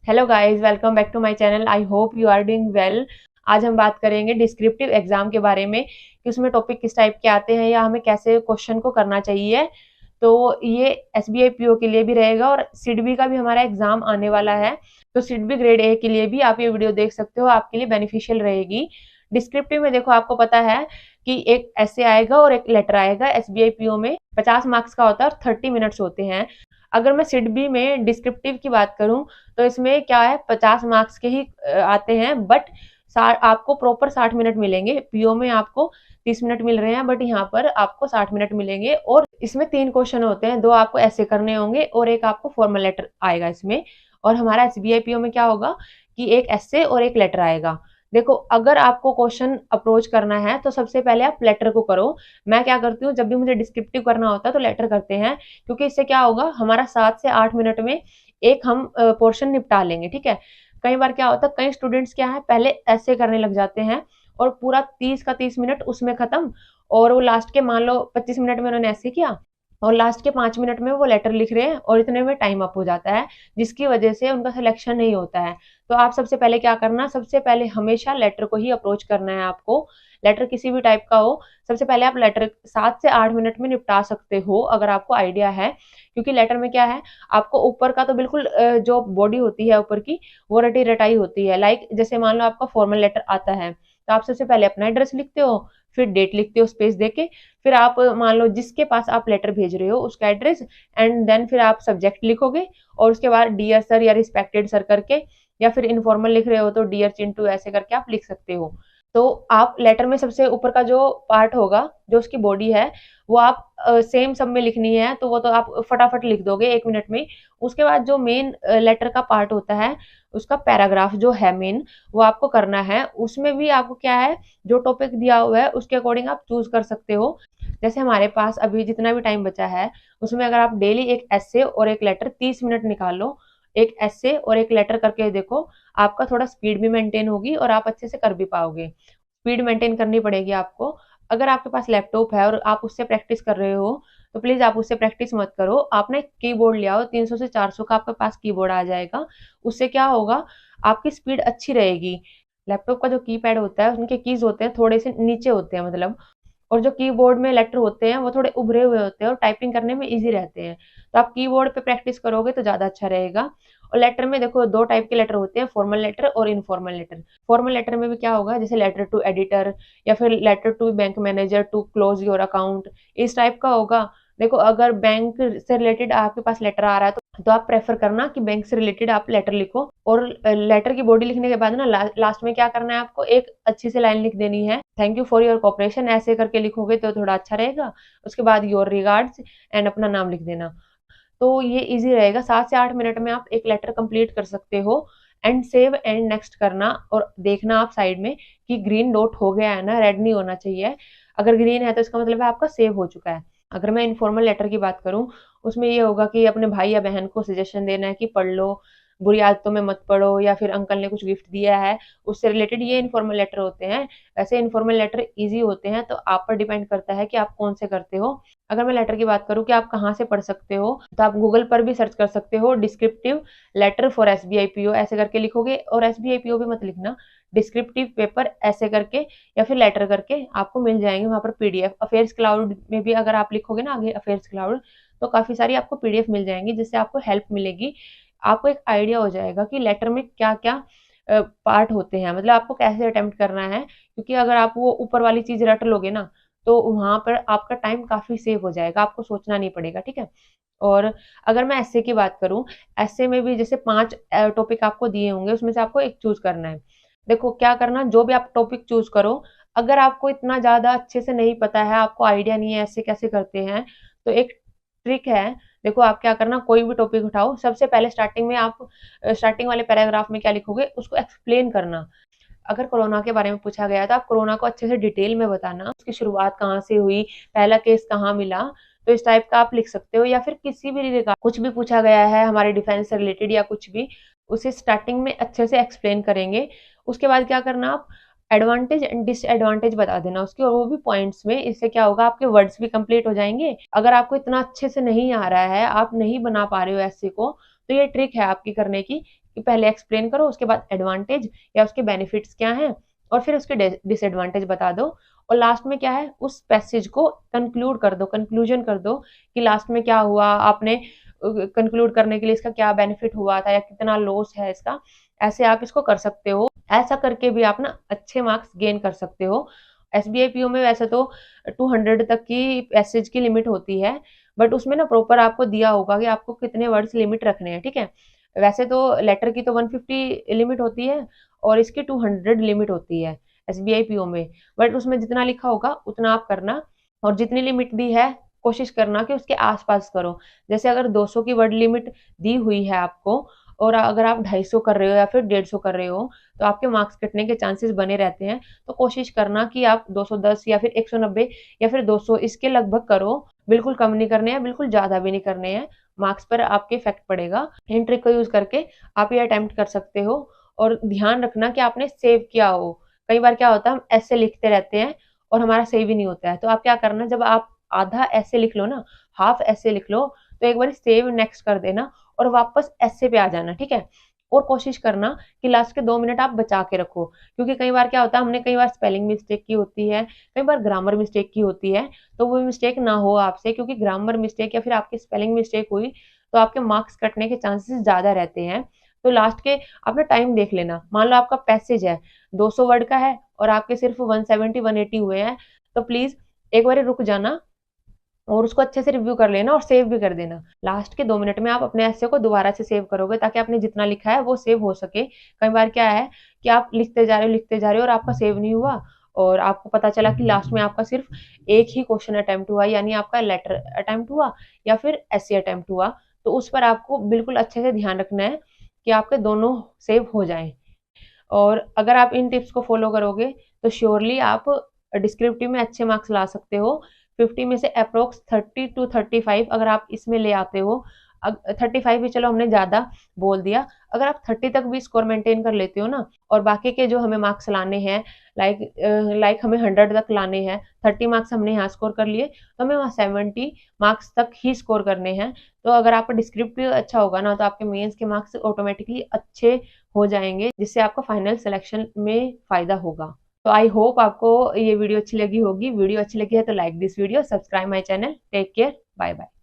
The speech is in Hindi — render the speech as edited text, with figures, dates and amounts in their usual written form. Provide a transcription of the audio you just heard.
Hello guys, welcome back to my channel. I hope you are doing well. आज हम बात करेंगे डिस्क्रिप्टिव एग्जाम के बारे में कि उसमें टॉपिक किस टाइप के आते हैं या हमें कैसे क्वेश्चन को करना चाहिए। तो ये एसबीआई पीओ के लिए भी रहेगा और सिडबी का भी हमारा एग्जाम आने वाला है। तो सिडबी ग्रेड ए के लिए भी आप ये वीडियो देख सकते हो, आपके लिए बेनिफिशियल रहेगी। डिस्क्रिप्टिव में देखो, आपको पता है कि एक ऐसे आएगा और एक लेटर आएगा। एसबीआई पीओ में 50 मार्क्स का होता है और 30 मिनट्स होते हैं। अगर मैं सिडबी में डिस्क्रिप्टिव की बात करूं तो इसमें क्या है, 50 मार्क्स के ही आते हैं, बट आपको प्रॉपर 60 मिनट मिलेंगे। पीओ में आपको 30 मिनट मिल रहे हैं, बट यहाँ पर आपको 60 मिनट मिलेंगे। और इसमें 3 क्वेश्चन होते हैं, 2 आपको ऐसे करने होंगे और एक आपको फॉर्मल लेटर आएगा इसमें। और हमारा एसबीआई पीओ में क्या होगा कि एक ऐसे और एक लेटर आएगा। देखो, अगर आपको क्वेश्चन अप्रोच करना है तो सबसे पहले आप लेटर को करो। मैं क्या करती हूँ, जब भी मुझे डिस्क्रिप्टिव करना होता है तो लेटर करते हैं, क्योंकि इससे क्या होगा, हमारा 7 से 8 मिनट में एक हम पोर्शन निपटा लेंगे। ठीक है। कई बार क्या होता है, कई स्टूडेंट्स क्या है, पहले ऐसे करने लग जाते हैं और पूरा 30 का 30 मिनट उसमें खत्म, और वो लास्ट के मान लो 25 मिनट में उन्होंने ऐसे किया और लास्ट के 5 मिनट में वो लेटर लिख रहे हैं और इतने में टाइम अप हो जाता है, जिसकी वजह से उनका सिलेक्शन नहीं होता है। तो आप सबसे पहले क्या करना, सबसे पहले हमेशा लेटर को ही अप्रोच करना है आपको। लेटर किसी भी टाइप का हो, सबसे पहले आप लेटर 7 से 8 मिनट में निपटा सकते हो अगर आपको आइडिया है। क्योंकि लेटर में क्या है, आपको ऊपर का तो बिल्कुल जो बॉडी होती है ऊपर की, वो रटी रटाई होती है। लाइक जैसे मान लो आपका फॉर्मल लेटर आता है, तो आप सबसे पहले अपना एड्रेस लिखते हो, फिर डेट लिखते हो स्पेस देके, फिर आप मान लो जिसके पास आप लेटर भेज रहे हो उसका एड्रेस, एंड देन फिर आप सब्जेक्ट लिखोगे और उसके बाद डियर सर या रिस्पेक्टेड सर करके, या फिर इनफॉर्मल लिख रहे हो तो डियर चिंटू ऐसे करके आप लिख सकते हो। तो आप लेटर में सबसे ऊपर का जो पार्ट होगा, जो उसकी बॉडी है, वो आप सेम सब में लिखनी है, तो वो तो आप फटाफट लिख दोगे 1 मिनट में। उसके बाद जो मेन लेटर का पार्ट होता है, उसका पैराग्राफ जो है मेन, वो आपको करना है। उसमें भी आपको क्या है, जो टॉपिक दिया हुआ है उसके अकॉर्डिंग आप चूज कर सकते हो। जैसे हमारे पास अभी जितना भी टाइम बचा है, उसमें अगर आप डेली एक ऐसे और एक लेटर 30 मिनट निकाल लो, एक ऐसे और एक लेटर करके देखो, आपका थोड़ा स्पीड भी मेंटेन होगी और आप अच्छे से कर भी पाओगे। स्पीड मेंटेन करनी पड़ेगी आपको। अगर आपके पास लैपटॉप है और आप उससे प्रैक्टिस कर रहे हो, तो प्लीज आप उससे प्रैक्टिस मत करो। आप ना एक कीबोर्ड ले आओ, 300 से 400 का आपके पास कीबोर्ड आ जाएगा। उससे क्या होगा, आपकी स्पीड अच्छी रहेगी। लैपटॉप का जो कीपैड होता है, उनके कीज होते हैं थोड़े से नीचे होते हैं मतलब, और जो कीबोर्ड में लेटर होते हैं वो थोड़े उभरे हुए होते हैं और टाइपिंग करने में इजी रहते हैं। तो आप कीबोर्ड पे प्रैक्टिस करोगे तो ज़्यादा अच्छा रहेगा। और लेटर में देखो, 2 टाइप के लेटर होते हैं, फॉर्मल लेटर और इनफॉर्मल लेटर। फॉर्मल लेटर में भी क्या होगा, जैसे लेटर टू एडिटर या फिर letter to bank manager to close your account, इस टाइप का होगा। देखो, अगर बैंक से रिलेटेड आपके पास लेटर आ रहा है तो आप प्रेफर करना कि बैंक से रिलेटेड आप लेटर लिखो। और लेटर की बॉडी लिखने के बाद ना लास्ट में क्या करना है, आपको एक अच्छी सी लाइन लिख देनी है, thank you for your cooperation, ऐसे करके लिखोगे तो थोड़ा अच्छा रहेगा। उसके बाद योर रिगार्ड्स एंड अपना नाम लिख देना। तो ये इजी रहेगा। 7 से 8 मिनट में आप एक लेटर कंप्लीट कर सकते हो। एंड सेव एंड नेक्स्ट करना और देखना आप साइड में कि ग्रीन डॉट हो गया है ना, रेड नहीं होना चाहिए। अगर ग्रीन है तो इसका मतलब है आपका सेव हो चुका है। अगर मैं इनफॉर्मल लेटर की बात करूं, उसमें ये होगा कि अपने भाई या बहन को सजेशन देना है कि पढ़ लो, बुरी आदतों में मत पड़ो, या फिर अंकल ने कुछ गिफ्ट दिया है, उससे रिलेटेड ये इनफॉर्मल लेटर होते हैं। वैसे इनफॉर्मल लेटर इजी होते हैं, तो आप पर डिपेंड करता है कि आप कौन से करते हो। अगर मैं लेटर की बात करूं कि आप कहाँ से पढ़ सकते हो, तो आप गूगल पर भी सर्च कर सकते हो, descriptive letter for SBI PO ऐसे करके लिखोगे, और एसबीआई पीओ भी मत लिखना, डिस्क्रिप्टिव पेपर ऐसे करके या फिर लेटर करके आपको मिल जाएंगे वहां पर पीडीएफ। अफेयर्स क्लाउड में भी अगर आप लिखोगे ना आगे अफेयर्स क्लाउड, तो काफी सारी आपको पीडीएफ मिल जाएंगी, जिससे आपको हेल्प मिलेगी। आपको एक आइडिया हो जाएगा कि लेटर में क्या क्या पार्ट होते हैं, मतलब आपको कैसे अटेम्प्ट करना है। क्योंकि अगर आप वो ऊपर वाली चीज रट लोगे ना, तो वहां पर आपका टाइम काफी सेव हो जाएगा, आपको सोचना नहीं पड़ेगा। ठीक है। और अगर मैं ऐसे की बात करूं, ऐसे में भी जैसे 5 टॉपिक आपको दिए होंगे, उसमें से आपको एक चूज करना है। देखो क्या करना, जो भी आप टॉपिक चूज करो, अगर आपको इतना ज्यादा अच्छे से नहीं पता है, आपको आइडिया नहीं है ऐसे कैसे करते हैं, तो एक ट्रिक है। देखो, आप क्या करना, कोई भी टॉपिक उठाओ, सबसे पहले स्टार्टिंग में आप स्टार्टिंग वाले पैराग्राफ में क्या लिखोगे उसको एक्सप्लेन करना। अगर कोरोना के बारे में पूछा गया तो आप कोरोना को अच्छे से डिटेल में बताना, उसकी शुरुआत कहाँ से हुई, पहला केस कहाँ मिला, तो इस टाइप का आप लिख सकते हो। या फिर किसी भी रिगार्ड कुछ भी पूछा गया है हमारे डिफेंस से रिलेटेड या कुछ भी, उसे स्टार्टिंग में अच्छे से एक्सप्लेन करेंगे। उसके बाद क्या करना, आप एडवांटेज एंड डिसएडवांटेज बता देना उसकी, और वो भी पॉइंट्स में। इससे क्या होगा, आपके वर्ड्स भी कंप्लीट हो जाएंगे। अगर आपको इतना अच्छे से नहीं आ रहा है, आप नहीं बना पा रहे हो ऐसे को, तो ये ट्रिक है आपकी करने की कि पहले एक्सप्लेन करो, उसके बाद एडवांटेज या उसके बेनिफिट्स क्या हैं और फिर उसके डिसएडवांटेज बता दो, और लास्ट में क्या है उस पैसेज को कंक्लूड कर दो, कंक्लूजन कर दो कि लास्ट में क्या हुआ, आपने कंक्लूड करने के लिए इसका क्या बेनिफिट हुआ था या कितना लॉस है इसका। ऐसे आप इसको कर सकते हो। ऐसा करके भी आप ना अच्छे मार्क्स गेन कर सकते हो। एसबीआई पीओ में वैसे तो 200 तक की पैसेज की लिमिट होती है, बट उसमें ना प्रॉपर आपको दिया होगा कि आपको कितने वर्ड्स लिमिट रखने हैं, ठीक है। वैसे तो लेटर की तो 150 लिमिट होती है और इसकी 200 लिमिट होती है एसबीआई पीओ में, बट उसमें जितना लिखा होगा उतना आप करना, और जितनी लिमिट दी है कोशिश करना कि उसके आसपास करो। जैसे अगर 200 की वर्ड लिमिट दी हुई है आपको और अगर आप 250 कर रहे हो या फिर 150 कर रहे हो, तो आपके मार्क्स कटने के चांसेस बने रहते हैं। तो कोशिश करना कि आप 210 या फिर 190 या फिर 200 इसके लगभग करो। बिल्कुल कम नहीं करने हैं, बिल्कुल ज़्यादा भी नहीं करने हैं, मार्क्स पर आपके इफेक्ट पड़ेगा। इन ट्रिक को यूज़ करके आप ये अटेम्प्ट कर सकते हो, और ध्यान रखना कि आपने सेव किया हो। कई बार क्या होता है हम ऐसे लिखते रहते हैं और हमारा सेव ही नहीं होता है। तो आप क्या करना, जब आप आधा ऐसे लिख लो ना, हाफ ऐसे लिख लो, तो एक बार सेव नेक्स्ट कर देना और वापस ऐसे पे आ जाना, ठीक है। और कोशिश करना कि लास्ट के 2 मिनट आप बचा के रखो, क्योंकि कई बार क्या होता है हमने कई बार स्पेलिंग मिस्टेक की होती है, कई बार ग्रामर मिस्टेक की होती है, तो वो मिस्टेक ना हो आपसे, क्योंकि ग्रामर मिस्टेक या फिर आपकी स्पेलिंग मिस्टेक हुई तो आपके मार्क्स कटने के चांसेस ज़्यादा रहते हैं। तो लास्ट के अपना टाइम देख लेना। मान लो आपका पैसेज है 200 वर्ड का है और आपके सिर्फ 170-180 हुए हैं, तो प्लीज़ एक बार रुक जाना और उसको अच्छे से रिव्यू कर लेना और सेव भी कर देना। लास्ट के 2 मिनट में आप अपने एसे को दोबारा से सेव करोगे ताकि आपने जितना लिखा है वो सेव हो सके। कई बार क्या है कि आप लिखते जा रहे हो और आपका सेव नहीं हुआ और आपको पता चला कि लास्ट में आपका सिर्फ एक ही क्वेश्चन अटेम्प्ट हुआ, यानी आपका लेटर अटेम्प्ट हुआ या फिर एसे अटेम्प्ट हुआ। तो उस पर आपको बिल्कुल अच्छे से ध्यान रखना है कि आपके दोनों सेव हो जाएँ। और अगर आप इन टिप्स को फॉलो करोगे तो श्योरली आप डिस्क्रिप्टिव में अच्छे मार्क्स ला सकते हो। 50 में से अप्रोक्स 30 टू 35 अगर आप इसमें ले आते हो, 35 भी चलो हमने ज़्यादा बोल दिया, अगर आप 30 तक भी स्कोर मेंटेन कर लेते हो ना, और बाकी के जो हमें मार्क्स लाने हैं लाइक हमें 100 तक लाने हैं, 30 मार्क्स हमने यहाँ स्कोर कर लिए, तो हमें वहाँ 70 मार्क्स तक ही स्कोर करने हैं। तो अगर आपका डिस्क्रिप्टिव अच्छा होगा ना, तो आपके मेंस के मार्क्स ऑटोमेटिकली अच्छे हो जाएंगे, जिससे आपको फाइनल सिलेक्शन में फ़ायदा होगा। तो आई होप आपको ये वीडियो अच्छी लगी होगी। वीडियो अच्छी लगी है तो like this video, subscribe my channel. Take care, bye bye.